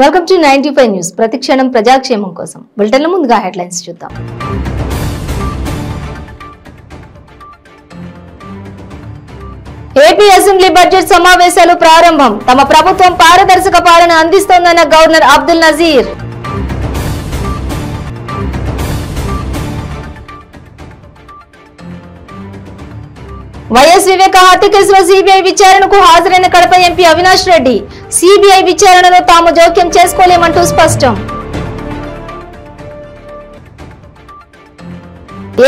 Welcome to 95 news. ప్రతిక్షణం ప్రజాక్షేమం కోసం బులెటిన్ల ముందుగా హెడ్లైన్స్ చూద్దాం. ఏపీ అసెంబ్లీ బడ్జెట్ సమావేశాలు ప్రారంభం. తమ ప్రభుత్వం పారదర్శక పాలన అందిస్తోందన్న గవర్నర్ అబ్దుల్ నజీర్. వైఎస్ వివేక హత్య కేసులో సిబిఐ విచారణకు హాజరైన కడప ఎంపీ అవినాష్ రెడ్డి సిబిఐ విచారణలో తాము జోక్యం చేసుకోలేమంటూ స్పష్టం.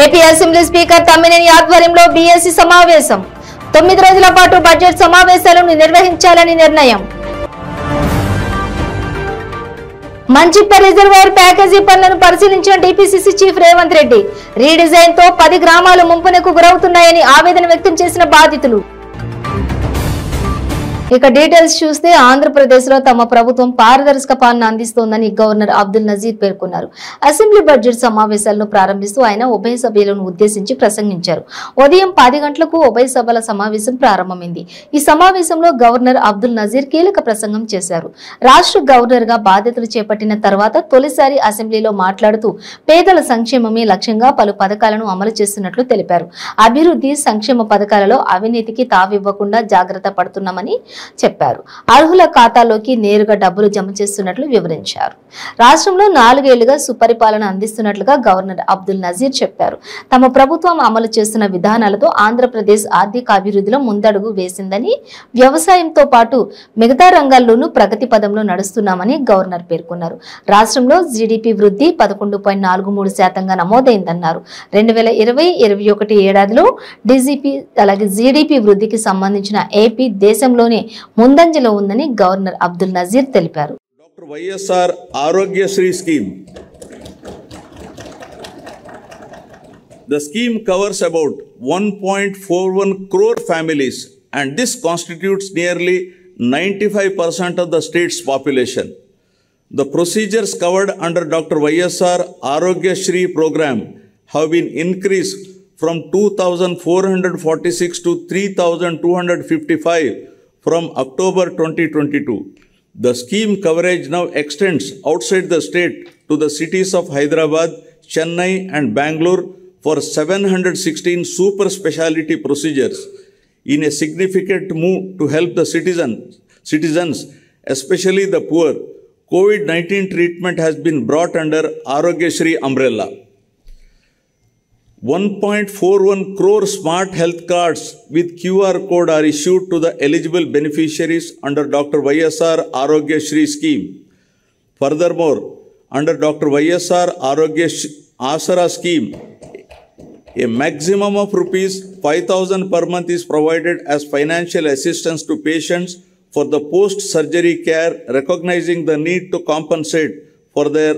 ఏపీ అసెంబ్లీ స్పీకర్ తమ్మినేని ఆధ్వర్యంలో బీఎస్సీ సమావేశం. 9 రోజుల పాటు బడ్జెట్ సమావేశాలను నిర్వహించాలని నిర్ణయం. మంచిప్ప రిజర్వాయర్ ప్యాకేజీ పనులను పరిశీలించిన TPCC chief Revanth Reddy. Redesign తో 10 గ్రామాలు ముంపునకు గురవుతున్నాయని ఆవేదన వ్యక్తం చేసిన బాధితులు. ఇక డీటెయిల్స్ చూస్తే ఆంధ్రప్రదేశ్ లో తమ ప్రభుత్వం పారదర్శక పాలన అందిస్తోందని గవర్నర్ అబ్దుల్ నజీర్ పేర్కొన్నారు. అసెంబ్లీ బడ్జెట్ సమావేశాలను ప్రారంభిస్తూ ఆయన ఉభయ సభలను ఉద్దేశించి ప్రసంగించారు. ఉదయం 10 గంటలకు ఉభయ సభల సమావేశం ప్రారంభమైంది. ఈ సమావేశంలో గవర్నర్ అబ్దుల్ నజీర్ కీలక ప్రసంగం చేశారు. రాష్ట్ర గవర్నర్ గా బాధ్యతలు చేపట్టిన తర్వాత తొలిసారి అసెంబ్లీలో మాట్లాడుతూ పేదల సంక్షేమమే లక్ష్యంగా పలు పథకాలను అమలు చేస్తున్నట్లు తెలిపారు. అభివృద్ధి సంక్షేమ పథకాలలో అవినీతికి తావివ్వకుండా జాగ్రత్త పడుతున్నామని చెప్పారు. అర్హుల ఖాతాలోకి నేరుగా డబ్బులు జమ చేస్తున్నట్లు వివరించారు. రాష్ట్రంలో 4 ఏళ్లుగా సుపరిపాలన అందిస్తున్నట్లుగా గవర్నర్ అబ్దుల్ నజీర్ చెప్పారు. తమ ప్రభుత్వం అమలు చేస్తున్న విధానాలతో ఆంధ్రప్రదేశ్ ఆర్థిక అభివృద్ధిలో ముందడుగు వేసిందని, వ్యవసాయంతో పాటు మిగతా రంగాల్లోనూ ప్రగతి పదంలో నడుస్తున్నామని గవర్నర్ పేర్కొన్నారు. రాష్ట్రంలో జీడీపీ వృద్ధి 11.43% నమోదైందన్నారు. 2020-21 ఏడాదిలో జీడీపీ వృద్ధికి సంబంధించిన ఏపీ దేశంలోనే ముందంజలో ఉందని గవర్నర్ అబ్దుల్ నజీర్ తెలిపారు. Doctor YSR Aarogyasri scheme. The scheme covers about 1.41 crore families, and this constitutes nearly 95% of the state's population. The procedures covered under Dr. YSR Arogyashree program have been increased from 2,446 to 3,255 from October 2022. The scheme coverage now extends outside the state to the cities of Hyderabad, Chennai and Bangalore for 716 super speciality procedures in a significant move to help the citizens, especially the poor. COVID-19 treatment has been brought under Arogyashree umbrella. 1.41 crore smart health cards with QR code are issued to the eligible beneficiaries under Dr. YSR Arogyashree scheme. Furthermore, under Dr. YSR Asara scheme, a maximum of rupees 5,000 per month is provided as financial assistance to patients for the post-surgery care, recognizing the need to compensate for their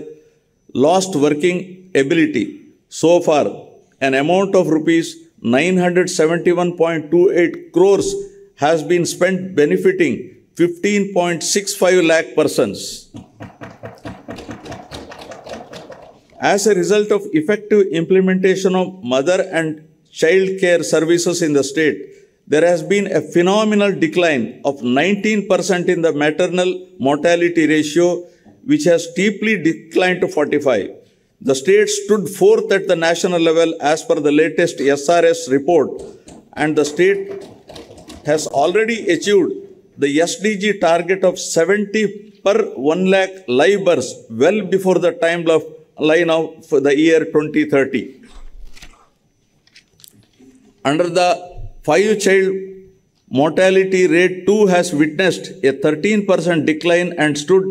lost working ability. So far, an amount of rupees 971.28 crores has been spent benefiting 15.65 lakh persons. As a result of effective implementation of mother and child care services in the state, there has been a phenomenal decline of 19% in the maternal mortality ratio, which has steeply declined to 45%. The state stood 4th at the national level as per the latest SRS report, and the state has already achieved the SDG target of 70 per 1 lakh live births well before the timeline of the year 2030. Under the 5-child mortality rate too has witnessed a 13% decline and stood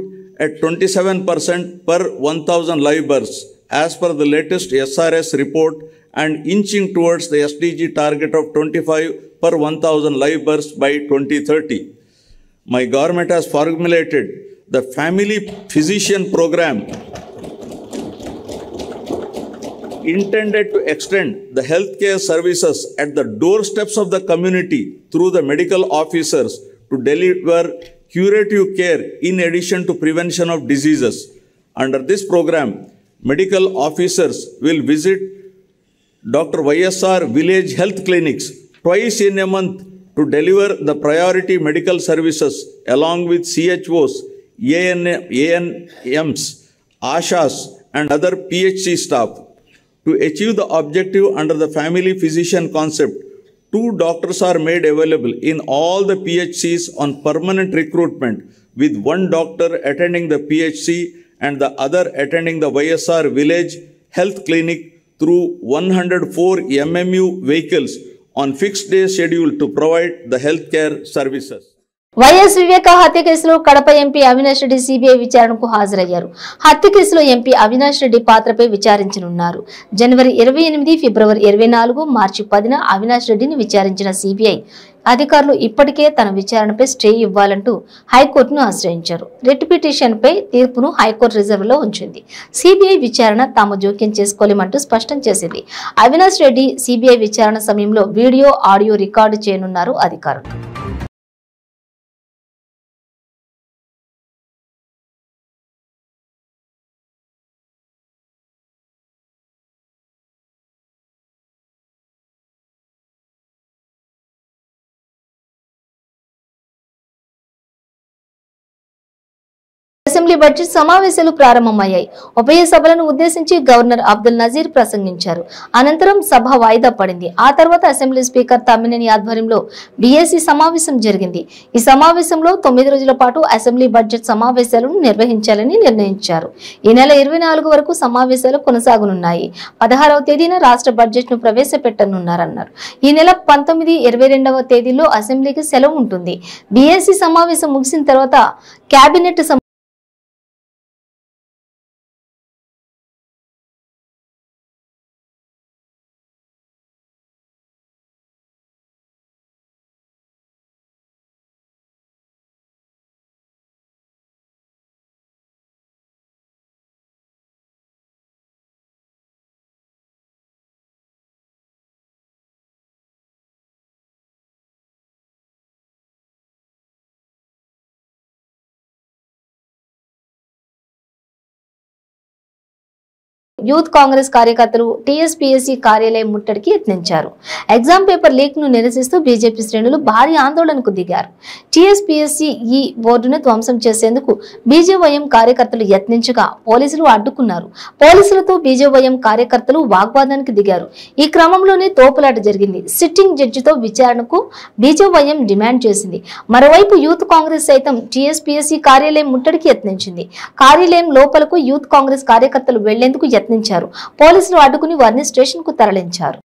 at 27% per 1,000 live births as per the latest SRS report, and inching towards the SDG target of 25 per 1,000 live births by 2030. My government has formulated the Family Physician Program intended to extend the healthcare services at the doorsteps of the community through the medical officers to deliver curative care in addition to prevention of diseases. Under this program, medical officers will visit Dr. YSR village health clinics twice in a month to deliver the priority medical services along with CHOs ANMs, ASHAs, and other PHC staff. To achieve the objective under the family physician concept, 2 doctors are made available in all the PHCs on permanent recruitment, with 1 doctor attending the PHC and the other attending the YSR village health clinic through 104 MMU vehicles on fixed day schedule to provide the healthcare services. YS Viveka హత్య కేసులో Kadapa MP Avinash Reddy CBI విచారణకు హాజరయ్యారు. హత్య కేసులో MP Avinash Reddy పాత్రపై విచారించనున్నారు. జనవరి 28, ఫిబ్రవరి 24, మార్చి 10న అవినాష్ రెడ్డిని విచారించిన CBI అధికారులు ఇప్పటికే తన విచారణపై స్టే ఇవ్వాలంటూ హైకోర్టును ఆశ్రయించారు. రిట్ పిటిషన్పై తీర్పును హైకోర్టు రిజర్వ్లో ఉంచింది. సిబిఐ విచారణ తాము జోక్యం చేసుకోలేమంటూ స్పష్టం చేసింది. అవినాష్ రెడ్డి సిబిఐ విచారణ సమయంలో వీడియో, ఆడియో రికార్డు చేయనున్నారు అధికారులు. అసెంబ్లీ బడ్జెట్ సమావేశాలు ప్రారంభమయ్యాయి. ఉభయ సభలను ఉద్దేశించి గవర్నర్ అబ్దుల్ నజీర్ ప్రసంగించారు. అనంతరం సభ వాయిదా పడింది. ఆ తర్వాత అసెంబ్లీ స్పీకర్ తమ్మినేని ఆధ్వర్యంలో బీఏసీ సమావేశం జరిగింది. ఈ సమావేశంలో 9 రోజుల పాటు అసెంబ్లీ బడ్జెట్ సమావేశాలను నిర్వహించాలని నిర్ణయించారు. ఈ నెల 24 వరకు సమావేశాలు కొనసాగనున్నాయి. 16వ తేదీన రాష్ట్ర బడ్జెట్ ను ప్రవేశపెట్టనున్నారన్నారు. ఈ నెల 19, 22వ తేదీల్లో అసెంబ్లీకి సెలవు ఉంటుంది. బీఏసీ సమావేశం ముగిసిన తర్వాత కేబినెట్ యూత్ కాంగ్రెస్ కార్యకర్తలు టీఎస్పీఎస్సీ కార్యాలయం ముట్టడికి యత్నించారు. ఎగ్జామ్ పేపర్ లీక్ ను నిరసిస్తూ బీజేపీ శ్రేణులు భారీ ఆందోళనకు దిగారు. టీఎస్పీఎస్సీ ఈ బోర్డును ధ్వంసం చేసేందుకు బీజేవైఎం కార్యకర్తలు యత్నించగా పోలీసులు అడ్డుకున్నారు. పోలీసులతో బీజేవైఎం కార్యకర్తలు వాగ్వాదానికి దిగారు. ఈ క్రమంలోనే తోపులాట జరిగింది. సిట్టింగ్ జడ్జితో విచారణకు బీజేవైఎం డిమాండ్ చేసింది. మరోవైపు యూత్ కాంగ్రెస్ సైతం టీఎస్పీఎస్సీ కార్యాలయం ముట్టడికి యత్నించింది. కార్యాలయం లోపలకు యూత్ కాంగ్రెస్ కార్యకర్తలు వెళ్లేందుకు యత్నించారు. పోలీసులు అడ్డుకుని వారిని స్టేషన్ కు తరలించారు.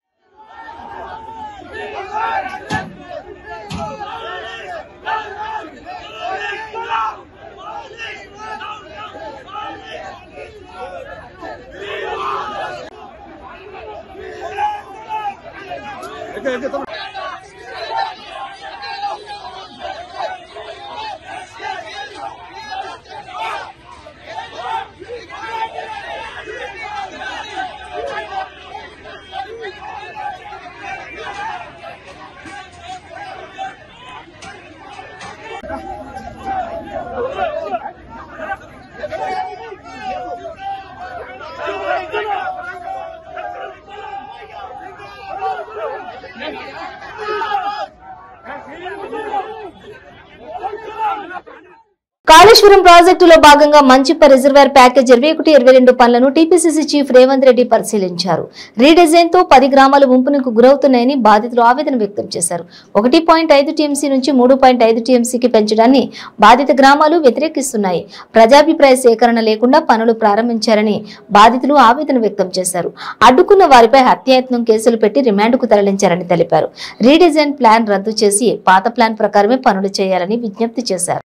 కాళేశ్వరం ప్రాజెక్టులో భాగంగా మంచిప్ప రిజర్వాయర్ ప్యాకేజ్ 21-22 పనులను టీపీసీసీ చీఫ్ రేవంత్ రెడ్డి పరిశీలించారు. రీడిజైన్ తో 10 గ్రామాలు ముంపునకు గురవుతున్నాయని బాధితులు ఆవేదన వ్యక్తం చేశారు. 1.5 టీఎంసీ నుంచి 3.5 టీఎంసీకి పెంచడాన్ని బాధిత గ్రామాలు వ్యతిరేకిస్తున్నాయి. ప్రజాభిప్రాయ సేకరణ లేకుండా పనులు ప్రారంభించారని బాధితులు ఆవేదన వ్యక్తం చేశారు. అడ్డుకున్న వారిపై హత్యాయత్నం కేసులు పెట్టి రిమాండ్కు తరలించారని తెలిపారు. రీడిజైన్ ప్లాన్ రద్దు చేసి పాత ప్లాన్ ప్రకారమే పనులు చేయాలని విజ్ఞప్తి చేశారు.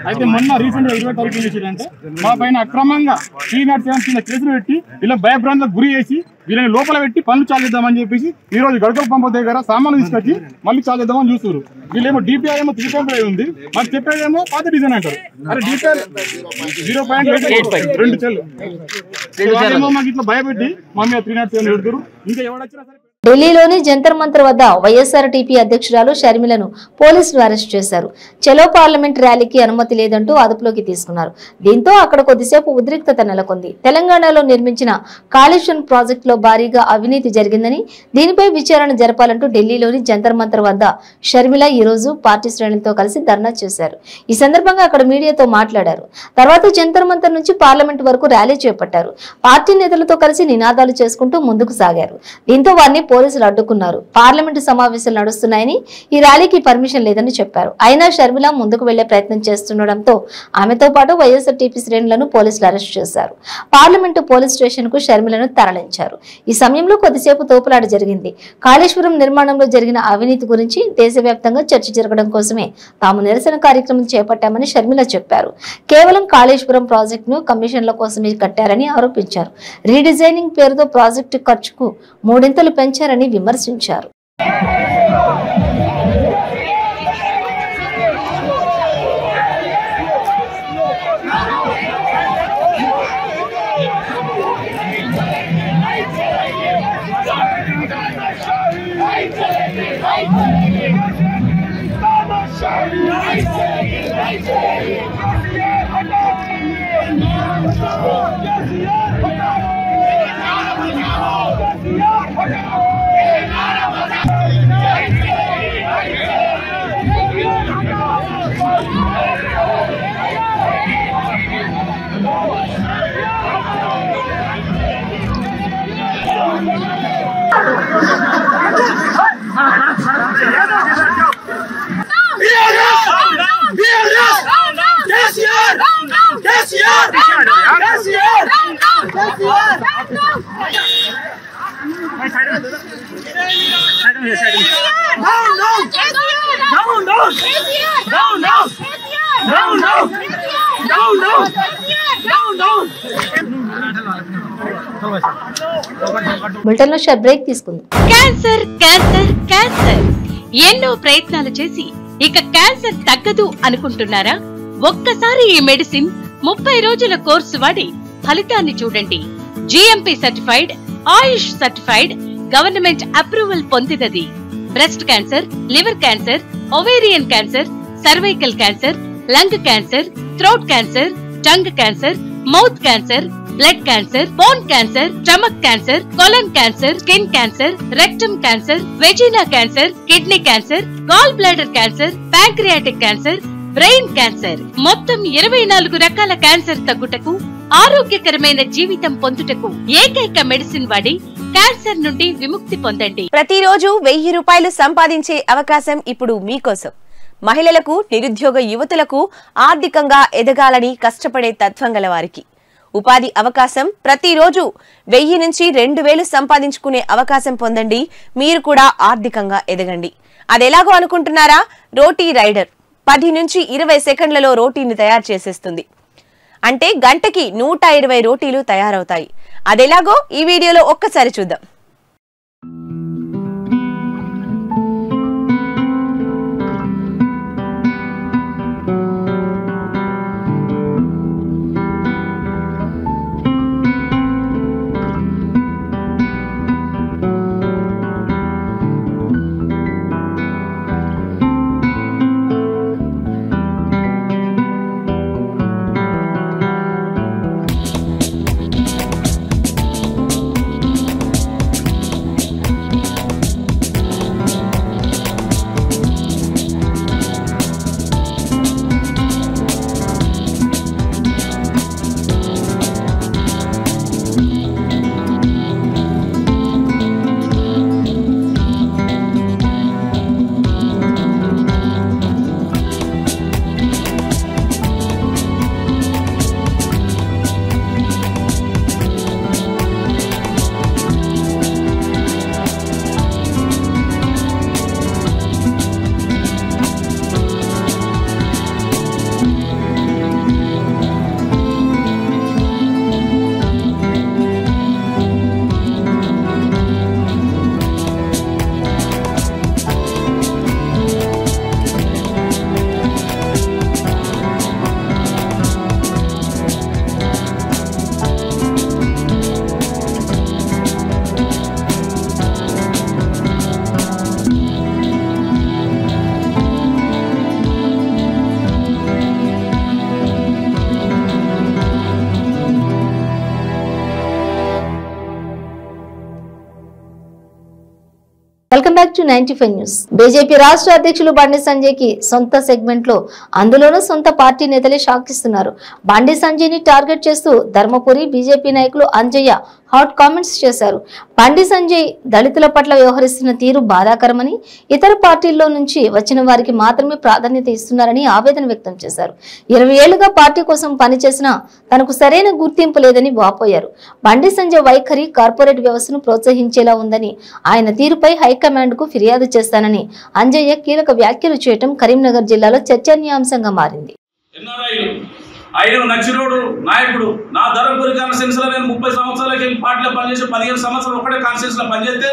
అయితే మొన్న రీసెంట్ గా 20 తారీఖు చేసిందంటే మా పైన అక్రమంగా 307 కింద కేసులు పెట్టి ఇలా భయభ్రాంతులకు గురి చేసి వీళ్ళని లోపల పెట్టి పనులు చాలేద్దామని చెప్పేసి ఈ రోజు గడకల పంప దగ్గర సామాన్లు తీసుకొచ్చి మళ్ళీ చాలేద్దామని చూస్తారు. వీళ్ళేమో డిపిఆర్ ఏమో 3.5 ఉంది, మాకు చెప్పేదేమో పాత డిజైన్ అంటారు. అరే డిపిఆర్ 0.85 2 చెల్లు మాకు ఇట్లా భయపెట్టి మా మీద 307 పెడతారు. ఇంకా ఎవడొచ్చినా సరే ఢిల్లీలోని జంతర్ మంతర్ వద్ద వైఎస్ఆర్టీపీ అధ్యక్షురాలు షర్మిలను పోలీసులు అరెస్ట్ చేశారు. చలో పార్లమెంట్ ర్యాలీకి అనుమతి లేదంటూ అదుపులోకి తీసుకున్నారు. దీంతో అక్కడ కొద్దిసేపు ఉద్రిక్తత నెలకొంది. తెలంగాణలో నిర్మించిన కాళేశ్వరం ప్రాజెక్టులో భారీగా అవినీతి జరిగిందని, దీనిపై విచారణ జరపాలంటూ ఢిల్లీలోని జంతర్ మంతర్ వద్ద షర్మిల ఈ రోజు పార్టీ శ్రేణులతో కలిసి ధర్నా చేశారు. ఈ సందర్భంగా అక్కడ మీడియాతో మాట్లాడారు. తర్వాత జంతర్ మంతర్ నుంచి పార్లమెంట్ వరకు ర్యాలీ చేపట్టారు. పార్టీ నేతలతో కలిసి నినాదాలు చేసుకుంటూ ముందుకు సాగారు. దీంతో వారిని పోలీసులు అడ్డుకున్నారు. పార్లమెంటు సమావేశాలు నడుస్తున్నాయని, ఈ ర్యాలీకి పర్మిషన్ లేదని చెప్పారు. అయినా షర్మిల ముందుకు వెళ్లే ప్రయత్నం చేస్తుండటంతో ఆమెతో పాటు వైఎస్ఆర్టీపీ శ్రేణులను పోలీసులు అరెస్ట్ చేశారు. పార్లమెంటు పోలీస్ స్టేషన్ కు షర్మిలను తరలించారు. ఈ సమయంలో కొద్దిసేపు తోపులాట జరిగింది. కాళేశ్వరం నిర్మాణంలో జరిగిన అవినీతి గురించి దేశవ్యాప్తంగా చర్చ జరగడం కోసమే తాము నిరసన కార్యక్రమం చేపట్టామని షర్మిల చెప్పారు. కేవలం కాళేశ్వరం ప్రాజెక్టును కమిషన్ల కోసమే కట్టారని ఆరోపించారు. రీడిజైనింగ్ పేరుతో ప్రాజెక్టు ఖర్చుకు మూడింతలు పెంచారని విమర్శించారు. బులెటిన్ లో షార్ట్ బ్రేక్ తీసుకుందాం. క్యాన్సర్ క్యాన్సర్ క్యాన్సర్ ఎన్నో ప్రయత్నాలు చేసి ఇక క్యాన్సర్ తగ్గదు అనుకుంటున్నారా? ఒక్కసారి ఈ మెడిసిన్ 30 రోజుల కోర్సు వాడి ఫలితాన్ని చూడండి. GMP certified, AYUSH certified, government approval పొందినది. Breast cancer, liver cancer, ovarian cancer, cervical cancer, lung cancer, throat cancer, tongue cancer, mouth cancer, blood cancer, bone cancer, stomach cancer, colon cancer, skin cancer, rectum cancer, vagina cancer, kidney cancer, gall bladder cancer, pancreatic cancer, brain cancer, మొత్తం 24 రకాల cancer తగ్గుటకు, ఆరోగ్యకరమైన జీవితం పొందుటకు ఏకైక medicine వాడి cancer నుండి విముక్తి పొందండి. ప్రతిరోజు 1000 రూపాయలు సంపాదించే అవకాశం ఇప్పుడు మీకోసం. మహిళలకు, నిరుద్యోగ యువతులకు ఆర్థికంగా ఎదగాలని కష్టపడే తత్వం గల వారికి ఉపాధి అవకాశం. ప్రతిరోజు 1000 నుంచి 2000 సంపాదించుకునే అవకాశం పొందండి. మీరు కూడా ఆర్థికంగా ఎదగండి. అదెలాగో అనుకుంటున్నారా? రోటీ రైడర్ 10 నుంచి 20 సెకండ్లలో రోటీని తయారు చేసేస్తుంది. అంటే గంటకి 120 రోటీలు తయారవుతాయి. అదెలాగో ఈ వీడియోలో ఒక్కసారి చూద్దాం. Welcome back to 95 news. BJP రాష్ట్ర అధ్యక్షులు బండి సంజయ్ కి సొంత సెగ్మెంట్ లో అందులోనూ సొంత పార్టీ నేతలే షాక్ ఇస్తున్నారు. బండి సంజయ్ ని టార్గెట్ చేస్తూ ధర్మపురి బీజేపీ నాయకులు అంజయ్య హాట్ కామెంట్స్ చేశారు. బండి సంజయ్ దళితుల పట్ల వ్యవహరిస్తున్న తీరు బాధాకరమని, ఇతర పార్టీల్లో నుంచి వచ్చిన వారికి మాత్రమే ప్రాధాన్యత ఇస్తున్నారని ఆవేదన వ్యక్తం చేశారు. 20 ఏళ్లుగా పార్టీ కోసం పనిచేసినా తనకు సరైన గుర్తింపు లేదని వాపోయారు. బండి సంజయ్ వైఖరి కార్పొరేట్ వ్యవస్థను ప్రోత్సహించేలా ఉందని, ఆయన తీరుపై హైకమాండ్ కు ఫిర్యాదు చేస్తానని అంజయ్య కీలక వ్యాఖ్యలు చేయడం కరీంనగర్ జిల్లాలో చర్చనీయాంశంగా మారింది. ఆయన నచ్చినోడు నాయకుడు. నా ధర్మపురి కాన్స్టిట్యూన్స్ లో నేను 30 సంవత్సరాలకి వెళ్ళి పార్టీలో పనిచేసి 15 సంవత్సరాలు ఒకటే కాన్స్టిట్యూన్స్ లో పనిచేస్తే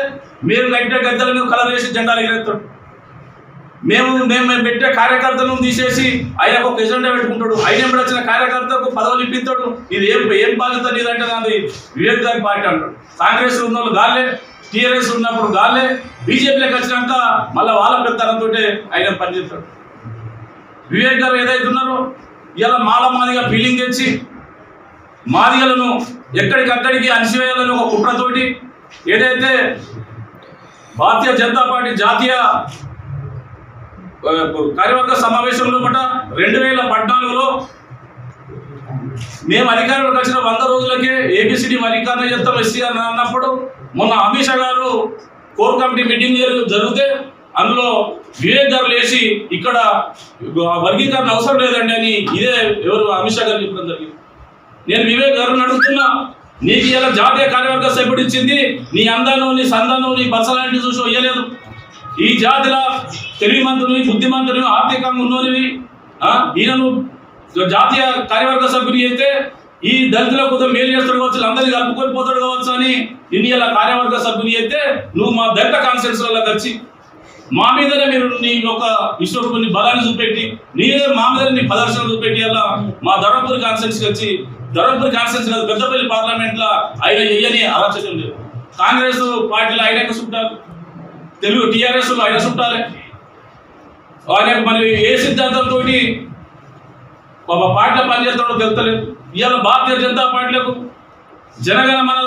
మీరు కట్టే గద్దెల మీద కలర్ వేసి జెండాలు ఎగరేస్తాడు. మేము పెట్టే కార్యకర్తలను తీసేసి ఆయనకు ఒక ఎజెండా పెట్టుకుంటాడు. ఆయన ఎప్పుడు వచ్చిన కార్యకర్తకు పదవులు ఇప్పిస్తాడు. ఇది ఏం బాధ్యత నీదంటే దాని వివేక్ గారి పార్టీ అంటాడు. కాంగ్రెస్ ఉన్న వాళ్ళు గాలే, టీఆర్ఎస్ ఉన్నప్పుడు గాలే, బీజేపీలోకి వచ్చినాక మళ్ళీ వాళ్ళ పెద్దతనంతో ఆయన పనిచేస్తాడు. వివేక్ గారు ఏదైతే ఉన్నారో ఇలా మాదిగా ఫీలింగ్ తెచ్చి మాదిగలను ఎక్కడికక్కడికి అణిచివేయాలని ఒక కుట్రతోటి ఏదైతే భారతీయ జనతా పార్టీ జాతీయ కార్యవర్గ సమావేశంలో పట్ల 2014లో మేము అధికారంలోకి వచ్చిన 100 రోజులకే ఏబిసిడి వర్గీకరణ చేస్తాం ఎస్సీ అని అన్నప్పుడు మొన్న అమిత్ షా గారు కోర్ కమిటీ మీటింగ్ జరిగితే అందులో వివేక్ గారు లేచి ఇక్కడ వర్గీకరణ అవసరం లేదండి అని ఇదే ఎవరు అమిత్ షా గారు చెప్పడం జరిగింది. నేను వివేక్ గారిని అడుగుతున్నా, నీకు ఇలా జాతీయ కార్యవర్గ సభ్యుడు ఇచ్చింది నీ అందాను, నీ సందాను, నీ పర్సనాలిటీ చూసి ఇయ్యలేదు. ఈ జాతిలో తెలివిమంతుని, బుద్ధిమంతుని, ఆర్థికంగా ఉన్నోనివి ఈయనను జాతీయ కార్యవర్గ సభ్యుని అయితే ఈ దళితుల కోసం మేలు చేస్తాడు కావచ్చు, అందరినీ కలుపుకొని పోతాడు కావచ్చు అని ఇన్ని ఇలా కార్యవర్గ సభ్యుని అయితే నువ్వు మా దళిత కాన్స్టిట్యూన్సీలలో వచ్చి మా మీదనే మీరు నీ యొక్క విశ్వరూపుని బలాన్ని చూపెట్టి మా మీద నీ ప్రదర్శన చూపెట్టి అలా మా ధర్మపురి కాన్స్టిట్యూన్సీకి వచ్చి ధర్మపురి కాన్స్టిట్యూన్సీ కాదు పెద్దపల్లి పార్లమెంట్ లో ఆయన చెయ్యని అరాచకం లేదు. కాంగ్రెస్ పార్టీలో ఆయన చుట్టాలి, తెలుగు టీఆర్ఎస్ లో ఆయన చుట్టాలి. ఆయన మరి ఏ సిద్ధాంతంతో పార్టీలో పనిచేస్తాడో తెలుస్తలేదు. ఇవాళ భారతీయ జనతా పార్టీలకు జనగణ మన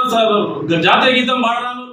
జాతీయ గీతం పాడరాను.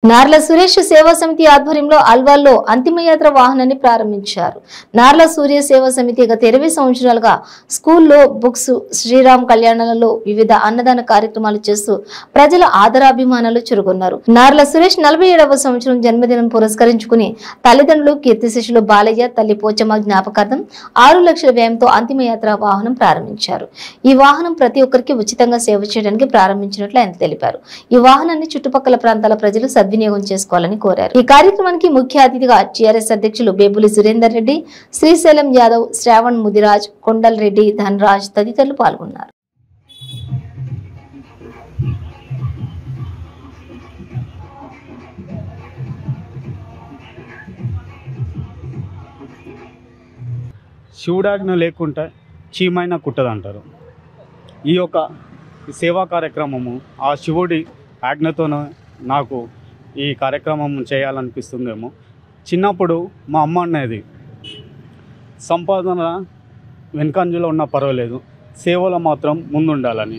నార్ల సురేష్ సేవా సమితి ఆధ్వర్యంలో అల్వాల్లో అంతిమయాత్ర వాహనాన్ని ప్రారంభించారు. నార్ల సూర్య సేవా సమితి గత 20 సంవత్సరాలుగా స్కూల్లో బుక్స్, శ్రీరామ్ కళ్యాణాలలో వివిధ అన్నదాన కార్యక్రమాలు చేస్తూ ప్రజల ఆదరాభిమానాలు చురుగొన్నారు. నార్ల సురేష్ 47వ సంవత్సరం జన్మదినం పురస్కరించుకుని తల్లిదండ్రులు కీర్తిశేషులు బాలయ్య, తల్లి పోచమ్మ జ్ఞాపకార్థం 6 లక్షల వ్యయంతో అంతిమయాత్ర వాహనం ప్రారంభించారు. ఈ వాహనం ప్రతి ఒక్కరికి ఉచితంగా సేవ చేయడానికి ప్రారంభించినట్లు ఆయన తెలిపారు. ఈ వాహనాన్ని చుట్టుపక్కల ప్రాంతాల ప్రజలు వినియోగం చేసుకోవాలని కోరారు. ఈ కార్యక్రమానికి ముఖ్య అతిథిగా టీఆర్ఎస్ అధ్యక్షులు బేబులి సురేందర్ రెడ్డి, శ్రీశైలం యాదవ్, శ్రావణ్ ముదిరాజ్, కొండల్ రెడ్డి, ధనరాజ్ తదితరులు పాల్గొన్నారు. శివుడాజ్ఞ లేకుంటే చీమైనా కుట్టదంటారు. ఈ యొక్క సేవా కార్యక్రమము ఆ శివుడి ఆజ్ఞతోనే నాకు ఈ కార్యక్రమం చేయాలనిపిస్తుందేమో. చిన్నప్పుడు మా అమ్మ అనేది సంపాదన వెనుకంజలో ఉన్నా పర్వాలేదు, సేవలో మాత్రం ముందుండాలని.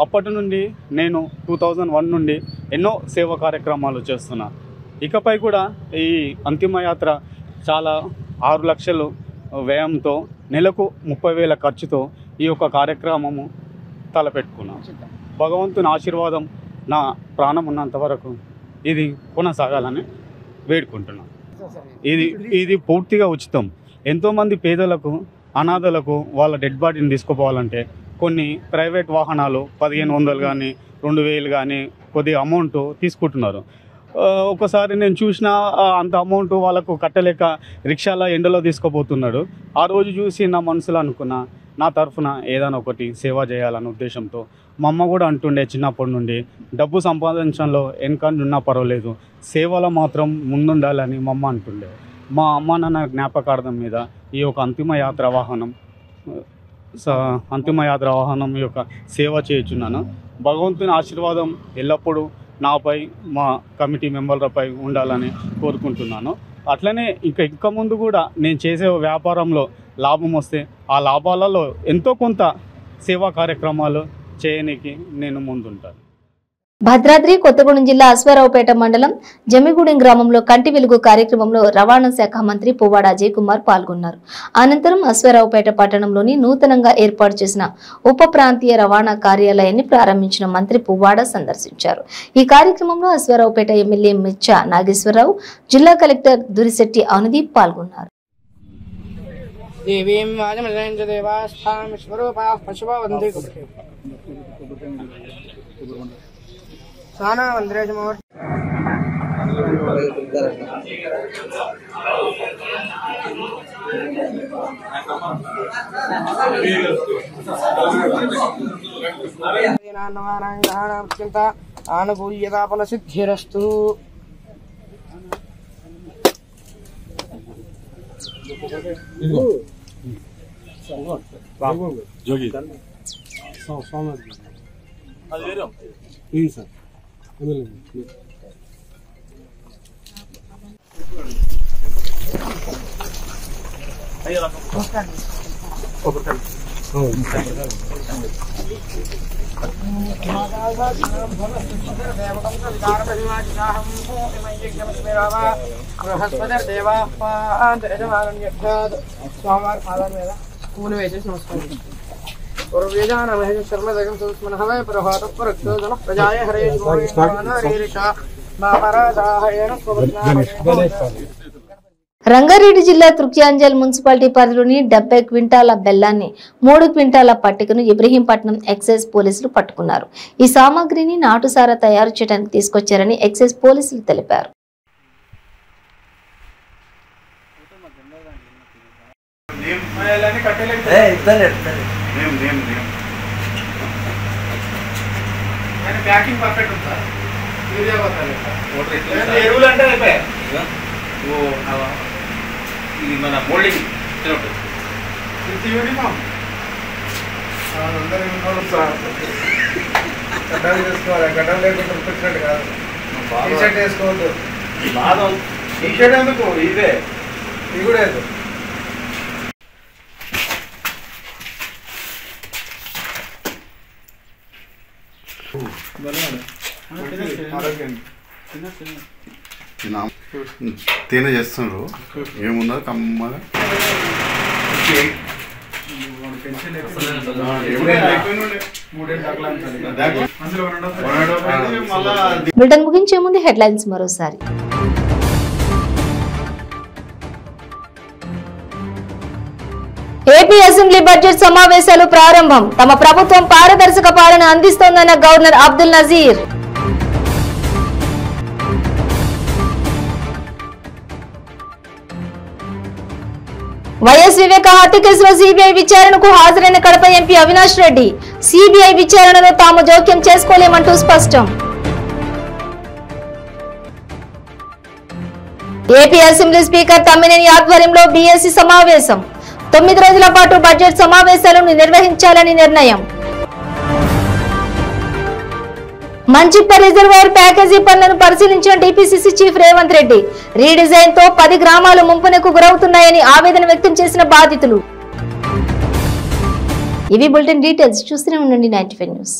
అప్పటి నుండి నేను 2001 నుండి ఎన్నో సేవా కార్యక్రమాలు చేస్తున్నా. ఇకపై కూడా ఈ అంతిమయాత్ర చాలా 6 లక్షలు వ్యయంతో నెలకు 30,000 ఖర్చుతో ఈ యొక్క కార్యక్రమము తలపెట్టుకున్నాను. భగవంతుని ఆశీర్వాదం నా ప్రాణం ఉన్నంత వరకు ఇది కొనసాగాలని వేడుకుంటున్నాను. ఇది పూర్తిగా ఉచితం. ఎంతోమంది పేదలకు, అనాథలకు వాళ్ళ డెడ్ బాడీని తీసుకుపోవాలంటే కొన్ని ప్రైవేట్ వాహనాలు 1500 కానీ 2000 కానీ కొద్దిగా అమౌంట్ తీసుకుంటున్నారు. ఒకసారి నేను చూసిన అంత అమౌంట్ వాళ్ళకు కట్టలేక రిక్షాలో ఎండలో తీసుకుపోతున్నాడు. ఆ రోజు చూసి నా మనసులో అనుకున్నా, నా తరఫున ఏదైనా ఒకటి సేవ చేయాలనే ఉద్దేశంతో మా అమ్మ కూడా అంటుండే చిన్నప్పటి నుండి, డబ్బు సంపాదించడంలో వెనకంజ ఉన్నా పర్వాలేదు, సేవలో మాత్రం ముందుండాలని మా అమ్మ అంటుండే. మా అమ్మ నాన్న జ్ఞాపకార్థం మీద ఈ యొక్క అంతిమయాత్ర వాహనం యొక్క సేవ చేయుచున్నాను. భగవంతుని ఆశీర్వాదం ఎల్లప్పుడూ నాపై, మా కమిటీ మెంబర్లపై ఉండాలని కోరుకుంటున్నాను. అట్లనే ఇంకా ముందు కూడా నేను చేసే వ్యాపారంలో లాభం వస్తే ఆ లాభాలలో ఎంతో కొంత సేవా కార్యక్రమాలు చేయడానికి నేను ముందుంటాను. భద్రాద్రి కొత్తగూడెం జిల్లా అశ్వారావుపేట మండలం జమ్మిగూడెం గ్రామంలో కంటి వెలుగు కార్యక్రమంలో రవాణా శాఖ మంత్రి పువ్వాడ అజయ్ కుమార్ పాల్గొన్నారు. అనంతరం అశ్వారావుపేట పట్టణంలోని నూతనంగా ఏర్పాటు చేసిన ఉప ప్రాంతీయ రవాణా కార్యాలయాన్ని ప్రారంభించిన మంత్రి పువ్వాడ సందర్శించారు. ఈ కార్యక్రమంలో అశ్వారావుపేట ఎమ్మెల్యే మిచ్చా నాగేశ్వరరావు, జిల్లా కలెక్టర్ దురిశెట్టి అనుదీప్ పాల్గొన్నారు. ఆనుకూల్యతా ఫలసిద్ధిరస్తు. పూలు వేసేసి నమస్కారం. ప్రజాయ హరే రంగారెడ్డి జిల్లా తుర్క్యాంజల్ మున్సిపాలిటీ పరిధిలోని 70 క్వింటాల బెల్లాన్ని 3 క్వింటాల పట్టికను ఇబ్రహీంపట్నం ఎక్సైజ్ పోలీసులు పట్టుకున్నారు. ఈ సామాగ్రిని నాటుసారా తయారు చేయడానికి తీసుకొచ్చారని ఎక్సైజ్ పోలీసులు తెలిపారు. ప్యాకింగ్ పర్ఫెక్ట్ ఉందా? ఎరువులు అంటే ఇది మన మోల్డింగ్ యూనిఫామ్ అందరూ యూనిఫామ్ సార్. గడ్డలు చేసుకోవాలి, గడ్డలు లేకుండా ఉడిపించినట్టు కాదు. టీషర్ట్ వేసుకోవద్దు. టీషర్ట్ ఎందుకు? ఇదే ఇది కూడా లేదు. తేనె చేస్తున్నారు, ఏమున్నది కమ్మగా. బ్రిటన్ ముగించే ముందు హెడ్లైన్స్ మరోసారి. ఏపీ అసెంబ్లీ బడ్జెట్ సమావేశాలు ప్రారంభం. తమ ప్రభుత్వం పారదర్శక పాలన అందిస్తోందన్న గవర్నర్ అబ్దుల్ నజీర్. వైఎస్ వివేక హత్య కేసులో సిబిఐ విచారణకు హాజరైన కడప ఎంపీ అవినాష్ రెడ్డి. సిబిఐ విచారణలో తాము జోక్యం చేసుకోలేమంటూ స్పష్టం. ఏపీ అసెంబ్లీ స్పీకర్ తమ్మినేని ఆధ్వర్యంలో బీఎస్సీ సమావేశం. 9 రోజుల పాటు బడ్జెట్ సమావేశాలను నిర్వహించాలని నిర్ణయం. మంచిప్ప రిజర్వాయర్ ప్యాకేజీ పనులను పరిశీలించిన TPCC chief Revanth Reddy. Redesign తో 10 గ్రామాలు ముంపునకు గురవుతున్నాయని ఆవేదన వ్యక్తం చేసిన బాధితులు. ఇవి బులెటిన్ డీటెయిల్స్. చూస్తూనే ఉండండి 95 న్యూస్.